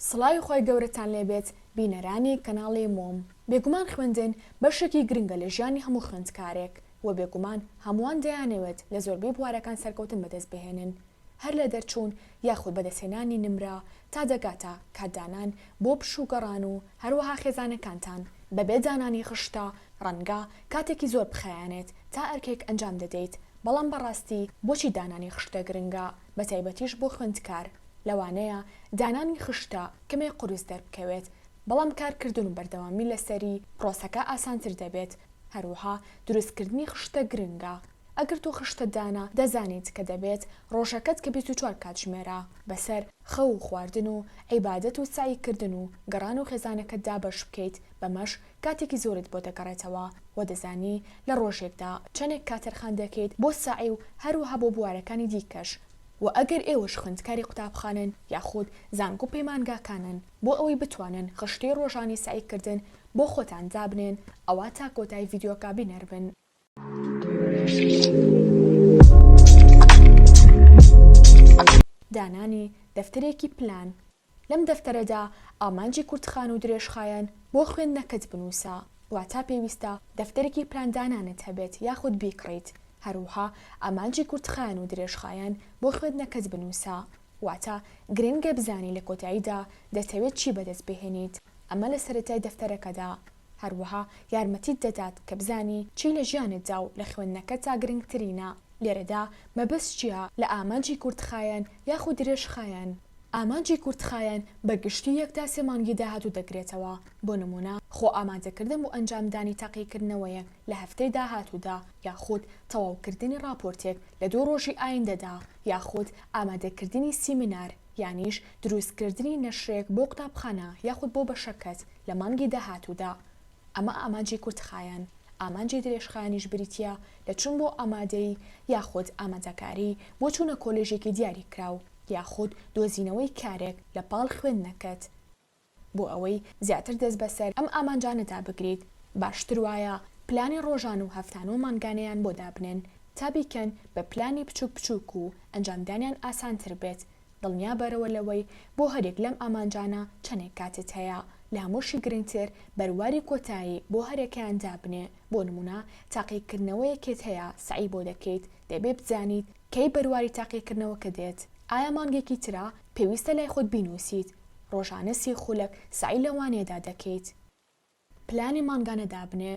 سڵاوی خۆی گەورەتان لێبێت بینەرانی کەناڵی مۆم. بێگومان خوێندن بەشێکی گرنگە لە ژیانی هەموو خوێندکارێک و بێگومان هەمووان دەیانەوێت لە زۆربەی بوارەکان سەرکەوتن بەدەست بهێنن، هەر لە دەرچوون یاخود بەدەستهێنانی نمرە تا دەگاتە کاتدانان بۆ پشوگەڕان و هەروەها خێزانەکانتان بەبێ دانانی خشتە ڕەنگە کاتێکی زۆر بخەیانێت تا ئەرکێک ئەنجام دەدەیت، بەڵام بەڕاستی بۆچی دانانی خشتە گرنگە بەتایبەتیش بۆ خوێندکار؟ لەوانەیە دانانی خشتە کەمێک قورس دەربکەوێت، بەڵام کارکردن و بەردەوامی لەسەری پرۆسەکە ئاسانتر دەبێت. هەروەها دروستکردنی خشتە گرنگە. ئەگەر تۆ خشتە دانا دەزانیت کە دەبێت ڕۆژەکەت کە 24 کاتژمێرە بەسەر خەو و خواردن و عیبادەت و ساییکردن و گەڕان و خێزانەکەتدا بەش بکەیت، بەمەش کاتێکی زۆرت بۆ دەگەڕێتەوە و دەزانی لە ڕۆژێکدا چەندێک کاتەرخان دەکەیت بۆ ساعی و هەروەها بۆ بوارەکانی دیکەش. و ئەگەر ئێوەش خوێندکاری قوتابخانن یاخود زانکۆ پەیمانگاکانن بۆ ئەوەی بتوانن خشتەی ڕۆژانی ساییکردن بۆ خۆتان دابنێن، ئەوە تا کۆتای ڤیدیۆکە بینەربن. دانانی دەفتەرێکی پلان. لەم دەفتەرەدا ئامانجی کورتخان و درێژخایەن بۆ خوێندنەکەت بنووسە، واتە پێویستە دەفتەرێکی پلان دانانت هەبێت یاخود بیکڕیت. هەروها ئامانجی کورتخایەن و درێژخایەن بۆ خوێندنەکەت بنووسە، واتە گرنگە بزانی لە کۆتاییدا دەتەوێت چی بەدەست بهێنیت. ئەمە لە سەرەتای دەفتەرەکەدا هەروەها یارمەتیت دەدات کە بزانی چی لە ژیانتدا و لە خوێندنەکە تا گرنگترینە. لێرەدا مەبەست چییە لە ئامانجی کورتخایەن یاخود درێژخایەن؟ ئامانجی کورتخایەن بەگشتی یەک تا سێ مانگی داهاتوو دەگرێتەوە. بۆ نمونە خۆ ئامادەکردن و ئەنجامدانی تاقیکردنەوەیەک لە هەفتەی داهاتوودا، یاخود تەواوکردنی راپۆرتێک لە 2 ڕۆژی ئایندەدا، یاخود ئامادەکردنی سیمینار یانیش دروستکردنی نەشرێک بۆ قوتابخانە یاخود بۆ بەشەکەت لە مانگی داهاتوودا. ئەمە ئامانجی کورتخایەن. ئامانجی درێژخایەنیش بریتە لە چوون بۆ ئامادەی یاخود ئامادەکاری بۆ چوونە کۆلێژێکی دیاری کراو یاخود دۆزینەوەی کارێک لە پاڵ خوێندنەکەت. بۆ ئەوەی زیاتر دەست بەسەر ئەم ئامانجانەدا بگریت، باشتر وایە پلانی ڕۆژان و هەفتان و مانگانەیان بۆ دابنن تا بیکەن بە پلانی بچووک بچووک و ئەنجامدانیان ئاسانتر بێت. دڵنیا بەرەوە لەوەی بۆ هەرێک لەم ئامانجانە چەندێک کاتت هەیە، لە هەمووشی گرنگتر بەرواری کۆتایی بۆ هەرێکیان دابنێ. بۆ نمونە تاقیکردنەوەیەکێت هەیە سعی بۆ دەکەیت، دەبێت بزانیت کەی بەرواری تاقیکردنەوەکە دێت. ئایا مانگێکی ترە پێویستە لای خۆت بینووسیت؟ ڕۆژانە 30 خولەک سعی لەوانەیەدا دەکەیت. پلانی مانگانە دابنێ.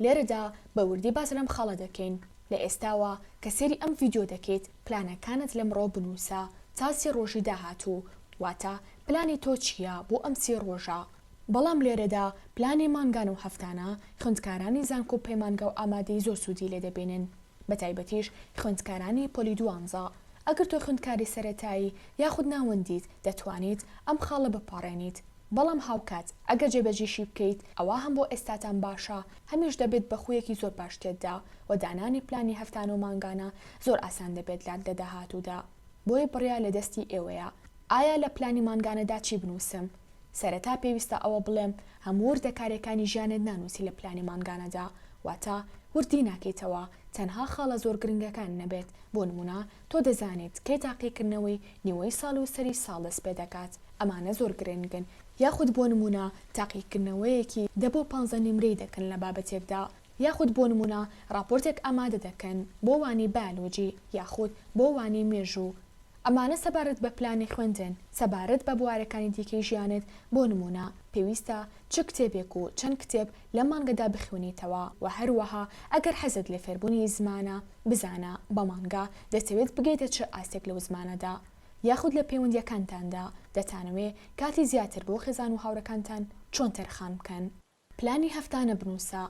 لێرەدا بە وردی باس لەم خاڵە دەکەین. لە ئێستاوە کە سێری ئەم ڤیدیۆ دەکەیت پلانەکانت لەمڕۆ بنووسە تا 30 ڕۆژی داهاتوو، واتە پلانی تۆ چییە بۆ ئەم 30 ڕۆژە. بەڵام لێرەدا پلانی مانگان و هەفتانە خوێندکارانی زانکۆ پەیمانگە و ئامادەی زۆر سوودی لێ دەبێنن، بەتایبەتیش خوێندکارانی پۆلی دوانزە. ئەگەر تۆ خوێندکاری سەرەتایی یاخود ناوەندیت دەتوانیت ئەم خاڵە بپاڕێنیت، بەڵام هاوکات ئەگەر جێبەجێشی بکەیت ئەوە هەم بۆ ئێستاتان باشە، هەمیش دەبێت بە خویەکی زۆر باش تێتدا و دانانی پلانی هەفتان و مانگانە زۆر ئاسان دەبێت لات لە داهاتوودا. بۆی بڕیا لە دەستی ئێوەیە. ئایا لە پلانی مانگانەدا چی بنووسم؟ سەرەتا پێویستە ئەوە بڵێم هەموو وردەکارەکانی ژیانت نانووسی لە پلانی مانگانەدا، واتە وردی ناکەیتەوە تەنها خاڵە زۆر گرنگەکان نەبێت. بۆ نمونە تۆ دەزانیت کەی تاقیکردنەوەی نیوەی ساڵ و سەری ساڵ دەست پێ دەکات، ئەمانە زۆر گرنگن. یاخود بۆ نمونە تاقیکردنەوەیەکی 10 بۆ 15 نیمرەی دەکەن لە بابەتێکدا، یاخود بۆ نمونە راپۆرتێک ئامادە دەکەن بۆ وانی بایۆلۆجی یاخود بۆ وانی مێژوو. ئەمانە سەبارەت بە پلانی خوێندن، سەبارەت بە بوارەکانی دیکەی ژیانت. بۆ نمونە پێویستە چ کتێبێک و چەند کتێب لە مانگەدا بخوێنیتەوە، و هەروەها ئەگەر حەزت لە فێربوونی زمانە بزانە بە مانگا دەتەوێت بگەیتە چه ئاستێک لەو زمانەدا، یاخود لە پەیوەندیەکانتاندا دەتانەوێت کاتی زیاتر بۆ خێزان و هاوڕەکانتان چۆن تەرخان بکەن. پلانی هەفتانە بنووسە.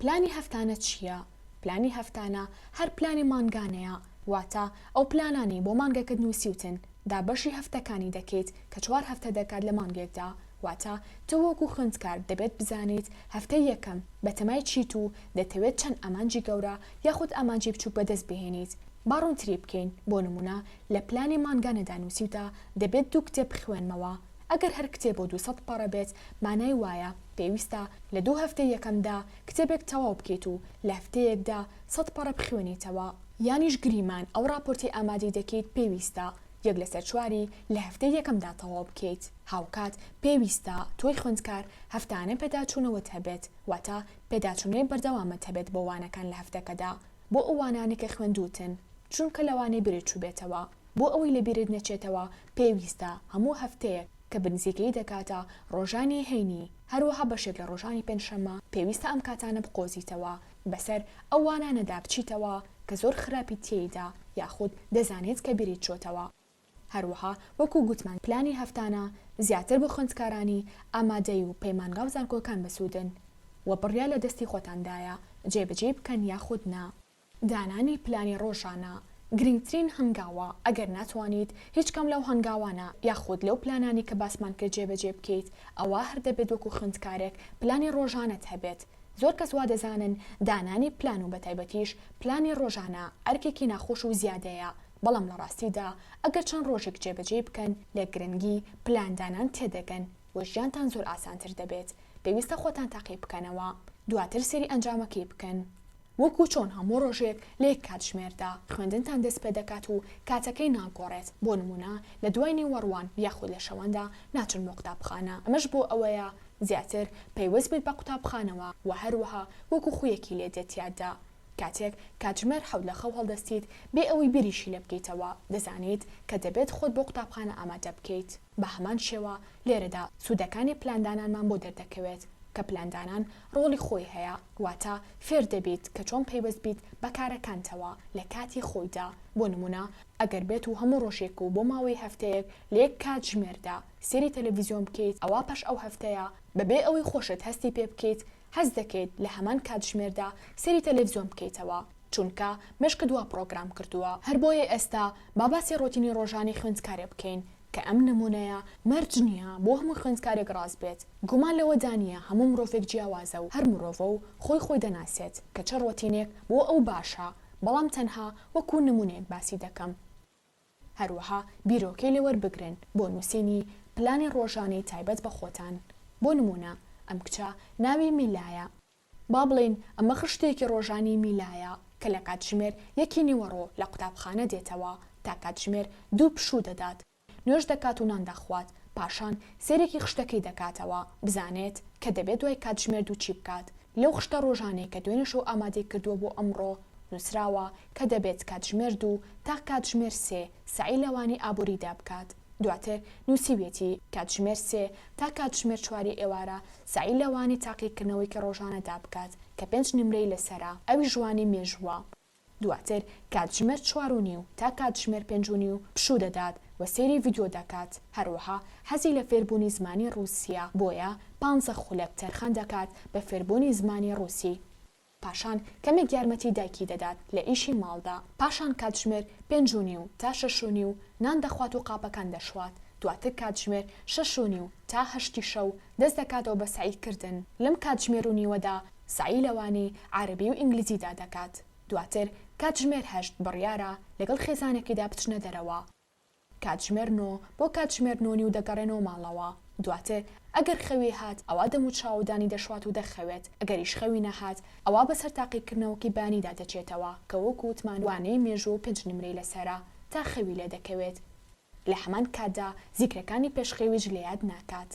پلانی هەفتانە چییە؟ پلانی هەفتانە هەر پلانی مانگانەیە، واتە ئەو پلانانی بۆ مانگەکەت نووسیوتن دابەشی هەفتەکانی دەکەیت کە 4 هەفتە دەکات لە مانگێکدا، واتە تۆ وەکو خوێندکار دەبێت بزانیت هەفتەی یەکەم بەتەمای چیت و دەتەوێت چەند ئامانجی گەورە یاخود ئامانجی بچووک بەدەست بهێنیت. باڕوونتری بکەین. بۆ نمونە لە پلانی مانگانەدا نووسیوتە دەبێت 2 کتێب بخوێنمەوە. ئەگەر هەر کتێب بۆ 200 پەڕە بێت مانای وایە پێویستە لە 2 هەفتەی یەکەمدا کتێبێک تەواو بکەیت و لە هەفتەیەکدا 100 پەڕە بخوێنیتەوە. یانیش گریمان ئەو راپۆرتی ئامادەی دەکەیت پێویستە یەک لەسەر چواری لە هەفتەی یەکەمدا تەواو بکەیت. هاوکات پێویستە تۆی خوێندکار هەفتانە پێداچوونەوەت هەبێت، واتە پێداچوونەی بەردەوامت هەبێت بۆ وانەکان لە هەفتەکەدا بۆ ئەو وانانی کە خوێندووتن، چونکە لەوانەی برێت چوو بێتەوە. بۆ ئەوەی لە بیرت نەچێتەوە پێویستە هەموو هەفتەیەک کە بنزیکەی دەکاتە ڕۆژانی هەینی هەروەها بەشێک لە ڕۆژانی پێنجشەممە پێویستە ئەم کاتانە بقۆزیتەوە بەسەر ئەو وانانەدا بچیتەوە کە زۆر خراپی تێیدا یاخود دەزانێت کە بیریت چۆتەوە. هەروەها وەکو گوتمان پلانی هەفتانە زیاتر بە خوێندکارانی ئامادەی و پەیمانگا و زانکۆکان بەسوودن و بڕیا لە دەستی خۆتاندایە جێبەجێ بکەن یاخود نا. دانانی پلانی ڕۆژانە گرنگترین هەنگاوە ئەگەر ناتوانیت هیچ کەم لەو هەنگاوانە یاخود لەو پلانانی کە باسمان کرد جێبەجێ بکەیت ئەوە هەر دەبێت وەکو خوێندکارێک پلانی ڕۆژانەت هەبێت. زۆر کەس وا دەزانن دانانی پلان و بەتایبەتیش پلانی ڕۆژانە ئەرکێکی ناخۆش و زیادەیە، بەڵام لە ڕاستیدا ئەگەر چەند ڕۆژێک جێبەجێ بکەن لە گرنگی پلاندانان تێدەگەن و ژیانتان زۆر ئاسانتر دەبێت. پێویستە خۆتان تاقی بکەنەوە، دواتر سێری ئەنجامەکەی بکەن. وەکو چۆن هەموو ڕۆژێک لە یەک کاتژمێردا خوێندنتان دەست پێ دەکات و کاتەکەی ناگۆڕێت. بۆ نمونە لە دوای نیوەڕوان یاخود لە شەوەندا ناچن بۆ قوتابخانە، ئەمەش بۆ ئەوەیە زیاتر پەیوەست بێت بە قوتابخانەوە و هەروەها وەکو خویەکی لێ دێت یاددا. کاتێک کاتژمێر حەوت لە خەو هەڵدەستیت بێ ئەوەی بیریشی لێ بکەیتەوە دەزانیت کە دەبێت خۆت بۆ قوتابخانە ئامادە بکەیت. بە هەمان شێوە لێرەدا سوودەکانی پلاندانانمان بۆ دەردەکەوێت کە پلاندانان ڕۆڵی خۆی هەیە، واتە فێر دەبیت کە چۆن پەیوەست بیت بە کارەکانتەوە لە کاتی خۆیدا. بۆ نمونە ئەگەر بێت و هەموو ڕۆژێک و بۆ ماوەی هەفتەیەک لە یەک کاتژمێردا سێری تەلەڤیزیۆن بکەیت، ئەوە پاش ئەو هەفتەیە بەبێ ئەوەی خۆشت هەستی پێ بکەیت هەز دەکەیت لە هەمان کاتژمێردا سێری تەلەڤیزیۆن بکەیتەوە، چونکە مشک دوا پرۆگرام کردووە. هەر بۆیە ئێستا باباسی ڕۆتینی ڕۆژانی خوێندکارێ بکەین کە ئەم نمونەیە مەرج نییە بۆ هەموو خوێندکارێک ڕاست بێت. گومان لەوە دانیە هەموو مرۆڤێک جیاوازە و هەر مرۆڤە و خۆی دەناسێت کە چه ڕۆتینێک بۆ ئەو باشە، بەڵام تەنها وەکو نمونەیەک باسی دەکەم. هەروەها بیرۆکەی لێوەربگرن بۆ نووسینی پلانی ڕۆژانەی تایبەت بە خۆتان. بۆ نمونە ئەم کچە ناوی میلایە، با بڵێن ئەمە خشتێکی ڕۆژانی میلایە کە لە کاتژمێر یەکی نیوەڕۆ لە قوتابخانە دێتەوە تا کاتژمێر 2 پشوو دەدات، نوێژ دەکات و نان دەخوات، پاشان سێرێکی خشتەکەی دەکاتەوە بزانێت کە دەبێت دوای کاتژمێر 2 چی بکات. لەو خشتە ڕۆژانەی کە دوێنێ شەو ئامادەی کردووە بۆ ئەمڕۆ نووسراوە کە دەبێت کاتژمێر 2 تا کاتژمێر 3 سعی لەوانی ئابووریدا بکات. دواتر نووسیوێتی کاتژمێر 3 تا کاتژمێر 4 ئێوارە سعی لەوانی تاقیکردنەوەی کە ڕۆژانەدا بکات کە 5 نمرەی لەسەرا ئەوی ژوانی مێژووە. دواتر کاتژمێر 4:30 تا کاتژمێر 5:30 پشوو دەدات و سێری ڤیدیۆ دەکات. هەروەها حەزی لە فێربوونی زمانی ڕووسیە، بۆیە 15 خولەک تەرخان دەکات بە فێربوونی زمانی ڕووسی. پاشان کەمێک یارمەتی دایکی دەدات لە ئیشی ماڵدا. پاشان کاتژمێر 5:30 تا 6:30 نان دەخوات و قاپەکان دەشوات. دواتر کاتژمێر 6:30 تا 8 شەو دەست دەکاتەوە بە سعیکردن. لەم کاتژمێر و نیوەدا سعی لەوانی عەربی و ئینگلیزیدا دەکات. دواتر کاتژمێر 8 بڕیارە لەگەڵ خێزانێکیدا بچنە دەرەوە. کاتژمێر 9 بۆ کاتژمێر 9:30 دەگەڕێنەوە ماڵەوە. دواتر ئەگەر خەوی هات ئەوە دەم و چاودانی دەشوات و دەخەوێت، ئەگەریش خەوی نەهات ئەوە بەسەر تاقیکردنەوەکی بانیدا دەچێتەوە کە وەکو وتمان وانەی مێژوو 5 نمرەی لەسەرە تا خەوی لێ دەکەوێت. لە هەمان کاتدا زیکرەکانی پێشخەویش لە یاد ناکات.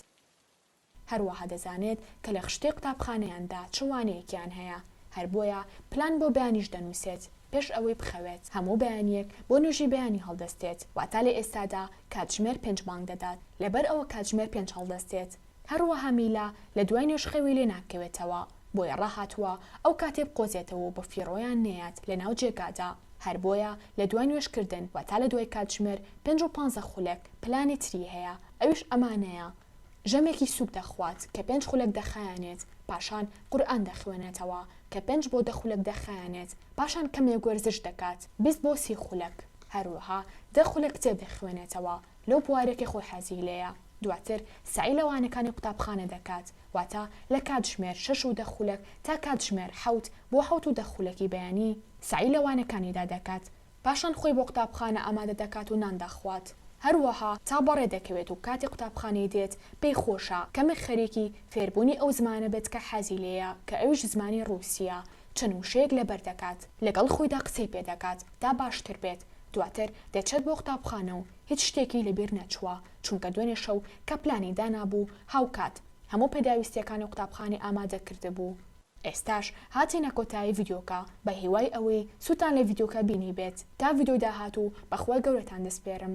هەروەها دەزانێت کە لە خشتەی قوتابخانەیاندا چ وانەیەکیان هەیە، هەر بۆیە پلان بۆ بەیانیش دەنووسێت پێش ئەوەی بخەوێت. هەموو بەیانیەک بۆ نوێژی بەیانی هەڵدەستێت، واتە لە ئێستادا کاتژمێر 5 مانگ دەدات لەبەر ئەوە کاتژمێر 5 هەڵدەستێت. هەروەها میلا لە دوای نوێژخەوی لێ ناکەوێتەوە، بۆیە ڕاهاتووە ئەو کاتێ بقۆزێتەوە بە فیڕۆیان نەیات لە ناو جێگادا. هەر بۆیە لە دوای نوێژکردن واتە لە دوای کاتژمێر 5 و 15 خولەک پلانی تری هەیە، ئەویش ئەمانەیە: ژەمێکی سووک دەخوات کە 5 خولەک دەخایەنێت، پاشان قورئان دەخوێنێتەوە کە 5 بۆ 10 خولەک دەخایەنێت، پاشان کەمێک وەرزش دەکات 20 بۆ 30 خولەک، هەروەها 10 خولەک کتێب دەخوێنێتەوە لەو بوارێکی خۆی حەزی لێیە. دواتر سعی لەوانەکانی قوتابخانە دەکات، واتە لە کاتژمێر 6 و 10 خولەک تا کاتژمێر 7 بۆ 7 و 10 خولەکی بەیانی سعی لەوانەکانیدا دەکات. پاشان خۆی بۆ قوتابخانە ئامادە دەکات و نان دەخوات. هەروەها تا بەڕێ دەکەوێت و کاتی قوتابخانەی دێت پێی خۆشە کەمێک خەریکی فێربوونی ئەو زمانە بێت کە حەزی لێیە کە ئەویش زمانی ڕووسیە. چەند وشەیەک لەبەر دەکات، لەگەڵ خۆیدا قسەی پێ دەکات تا باشتر بێت. دواتر دەچێت بۆ قوتابخانە و هیچ شتێکی لەبیر نەچووە چونکە دوێنێ شەو کە پلانی دانابوو هاوکات هەموو پێداویستیەکانی قوتابخانەی ئامادە کرده بوو. ئێستاش هاتینە کۆتایی ڤیدیۆکە بە هیوای ئەوەی سووتان لە ڤیدیۆکە بینی بێت تا ڤیدیۆ داهاتوو بەخوای گەورەتان دەسپێرم.